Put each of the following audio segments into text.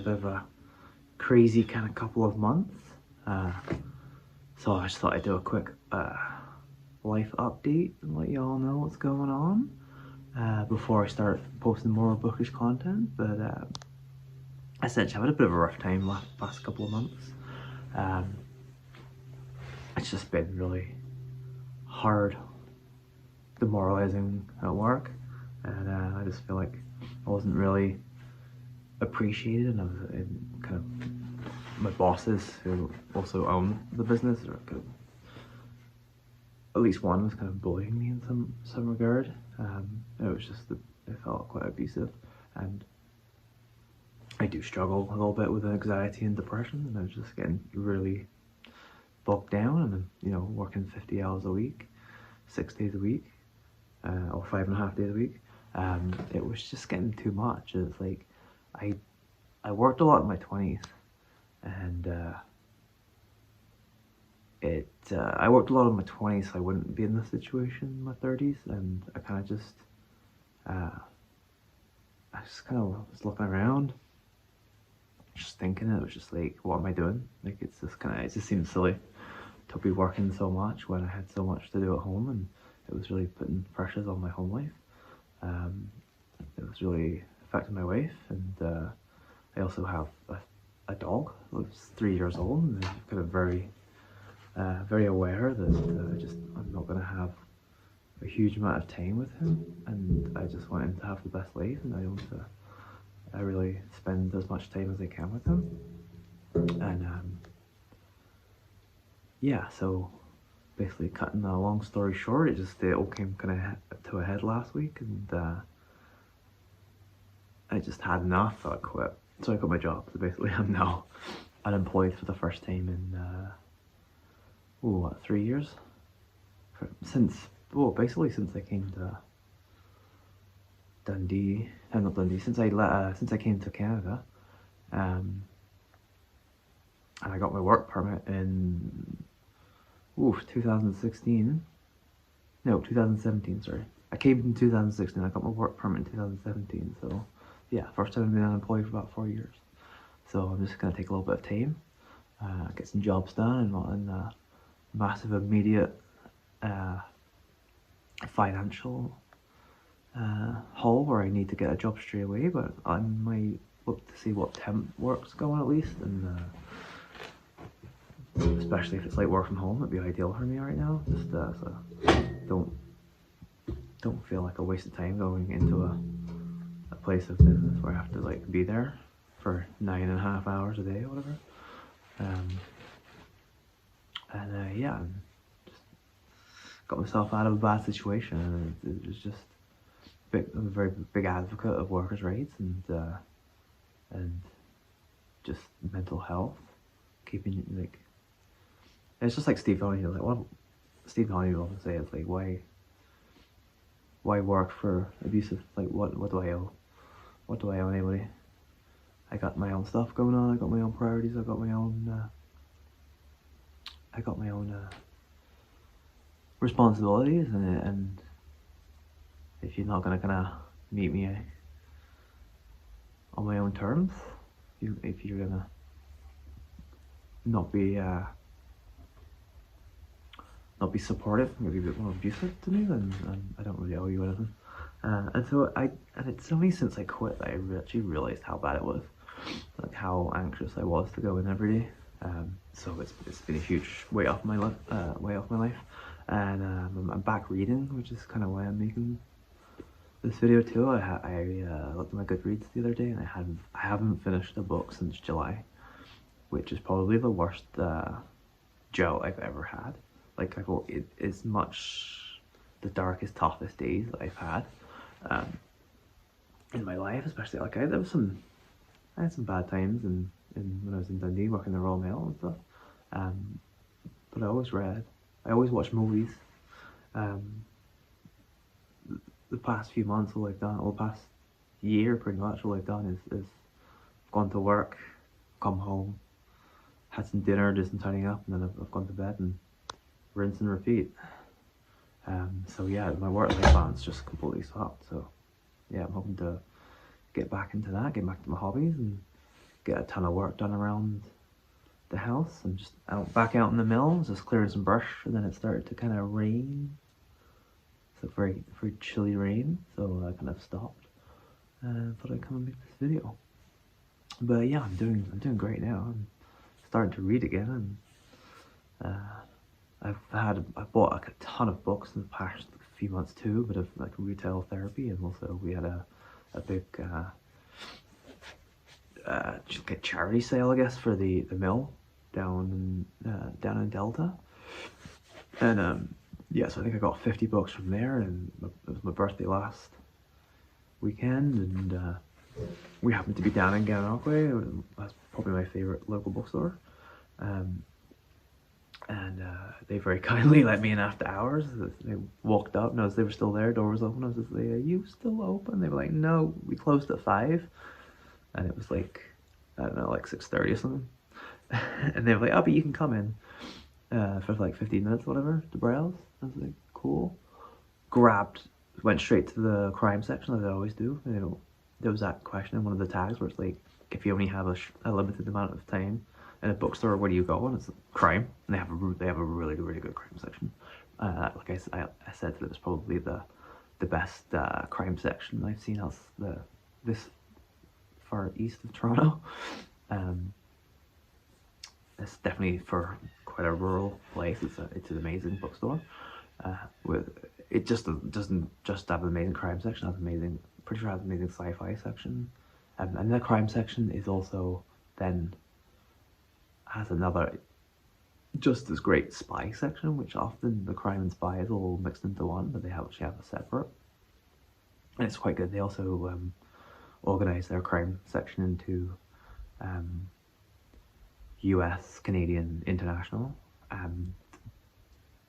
bit of a crazy kind of couple of months. So I just thought I'd do a quick life update and let you all know what's going on before I start posting more bookish content. But essentially, I've had a bit of a rough time last couple of months. It's just been really hard, demoralizing at work, and I just feel like I wasn't really appreciated, and I was kind of my bosses who also own the business, or kind of, at least one was kind of bullying me in some regard. It was just it felt quite abusive, and I do struggle a little bit with anxiety and depression, and I was just getting really bogged down, and working 50 hours a week, 6 days a week, or 5.5 days a week. It was just getting too much. It's like I worked a lot in my 20s, and I worked a lot in my 20s, so I wouldn't be in this situation in my 30s, and I kind of just I just kind of was looking around, just thinking. It was just like, what am I doing? Like, it just seemed silly to be working so much when I had so much to do at home, and it was really putting pressures on my home life. It was really affecting my wife, and I also have a dog who's 3 years old, and I'm kind of very aware that I'm not going to have a huge amount of time with him, and I just want him to have the best life, and I really spend as much time as I can with him. And yeah, so basically, cutting a long story short, it all came kind of to a head last week, and I just had enough. So I quit. So I got my job. So basically, I'm now unemployed for the first time in 3 years? Basically since I came to Dundee. Not Dundee. Since I came to Canada, and I got my work permit in 2016. No, 2017. Sorry, I came in 2016. I got my work permit in 2017. So yeah, first time I've been unemployed for about 4 years. So I'm just gonna take a little bit of time, get some jobs done, and not in a massive immediate financial hole where I need to get a job straight away. But I might look to see what temp work's going at least, and especially if it's like work from home, it'd be ideal for me right now. Just so don't feel like a waste of time going into a place of business where I have to like be there for 9.5 hours a day or whatever. Yeah, just got myself out of a bad situation, and it was just I'm a very big advocate of workers' rights, and just mental health, keeping like, it's just like Steve Honey, like what Steve Honey will often say, it's like, why work for abusive, like what do I owe? What do I owe anybody? I got my own stuff going on, I got my own priorities, I got my own responsibilities, and if you're not gonna kind of meet me on my own terms, if you're gonna not be supportive, maybe a bit more abusive to me, then I don't really owe you anything. And it's only since I quit that I actually realized how bad it was, like how anxious I was to go in every day. So it's been a huge weight off my life, and I'm back reading, which is kind of why I'm making this video too. I looked at my Goodreads the other day, and I haven't finished a book since July, which is probably the worst drought I've ever had. Like, it is much the darkest, toughest days that I've had in my life, especially like I had some bad times in when I was in Dundee working the Royal Mail and stuff. But I always read. I always watched movies. The past few months, all I've done, or the past year pretty much, all I've done is gone to work, come home, had some dinner, did some tidying up, and then I've gone to bed and rinse and repeat. So yeah, my work-life balance just completely stopped. So yeah, I'm hoping to get back into that, get back to my hobbies, and get a ton of work done around the house and just back out in the mill, just clearing some brush, and then it started to kind of rain. It's a very chilly rain, so I kind of stopped and thought I'd come and make this video. But yeah, I'm doing great now. I'm starting to read again, and I bought like a ton of books in the past few months too, a bit of like retail therapy, and also we had a big charity sale, I guess, for the mill down in Delta, and yeah, so I think I got 50 books from there, and it was my birthday last weekend, and we happened to be down in Gananoque. That's probably my favorite local bookstore, and they very kindly let me in after hours. They walked up, noticed they were still there, door was open. I was just like, "Are you still open?" They were like, "No, we closed at 5," and it was like, I don't know, like 6:30 or something. And they were like, "Oh, but you can come in for like 15 minutes or whatever to browse." I was like, "Cool." Went straight to the crime section as I always do. You know, there was that question in one of the tags where it's like, if you only have a limited amount of time in a bookstore, where do you go? And it's crime, and they have a really good crime section. Like I said, it was probably the best crime section I've seen this far east of Toronto. It's definitely, for quite a rural place, it's an amazing bookstore. It just doesn't just have an amazing crime section. It has pretty sure it has an amazing sci-fi section, and the crime section is also then has another just as great spy section, which often the crime and spy is all mixed into one, but they actually have a separate, and it's quite good. They also organize their crime section into US, Canadian, international, and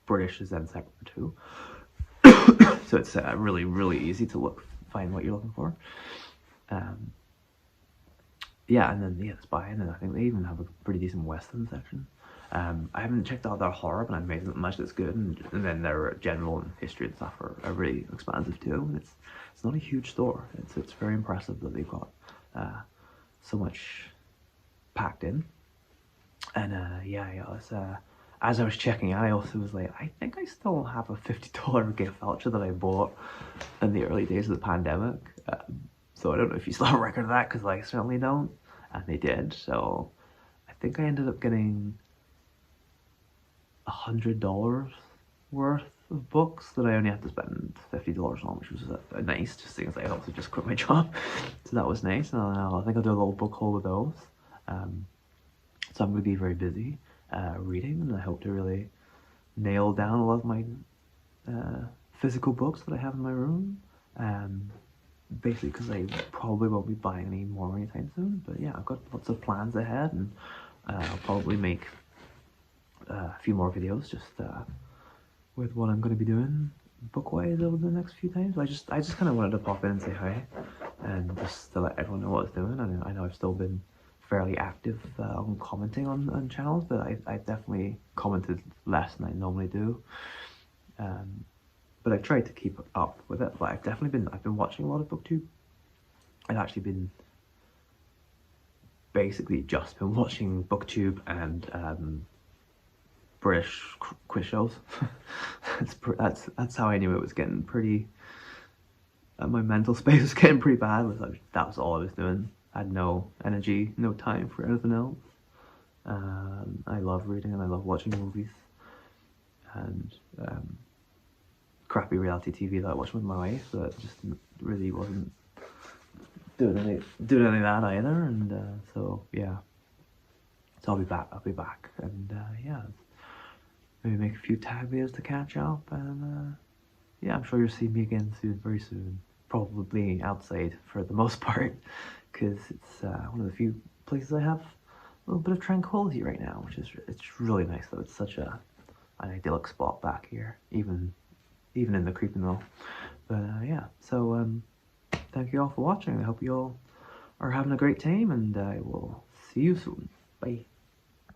British is then separate too. So it's really easy to find what you're looking for. Yeah, and then the spy, and then I think they even have a pretty decent Western section. I haven't checked out their horror, but I'm amazed at how much that's good, and then their general and history and stuff are really expansive too. And it's not a huge store. It's very impressive that they've got so much packed in. And as I was checking out, I also was like, I think I still have a $50 gift voucher that I bought in the early days of the pandemic. So I don't know if you still have a record of that, because I certainly don't. And they did. So I think I ended up getting $100 worth of books that I only had to spend $50 on, which was nice, just because I also just quit my job. So that was nice. And I think I'll do a little book haul with those. So I'm going to be very busy reading, and I hope to really nail down a lot of my physical books that I have in my room. Basically because I probably won't be buying any more anytime soon. But yeah, I've got lots of plans ahead, and I'll probably make a few more videos just with what I'm going to be doing book-wise over the next few times. I just kind of wanted to pop in and say hi, and just to let everyone know what I was doing. I know I've still been fairly active on commenting on channels, but I've definitely commented less than I normally do. But I've tried to keep up with it. But I've been watching a lot of BookTube. I've actually been basically just been watching BookTube and British quiz shows. That's how I knew it was getting pretty. My mental space was getting pretty bad. That was all I was doing. I had no energy, no time for anything else. I love reading and I love watching movies, and crappy reality TV that I watched with my wife. So it just really wasn't doing any of that either. And so yeah, so I'll be back, and yeah, maybe make a few tag videos to catch up, and yeah, I'm sure you'll see me again soon, very soon. Probably outside for the most part, because it's one of the few places I have a little bit of tranquility right now, it's really nice though. It's such an idyllic spot back here, even in the creepy mill. But yeah, so thank you all for watching. I hope you all are having a great time, and I will see you soon. Bye.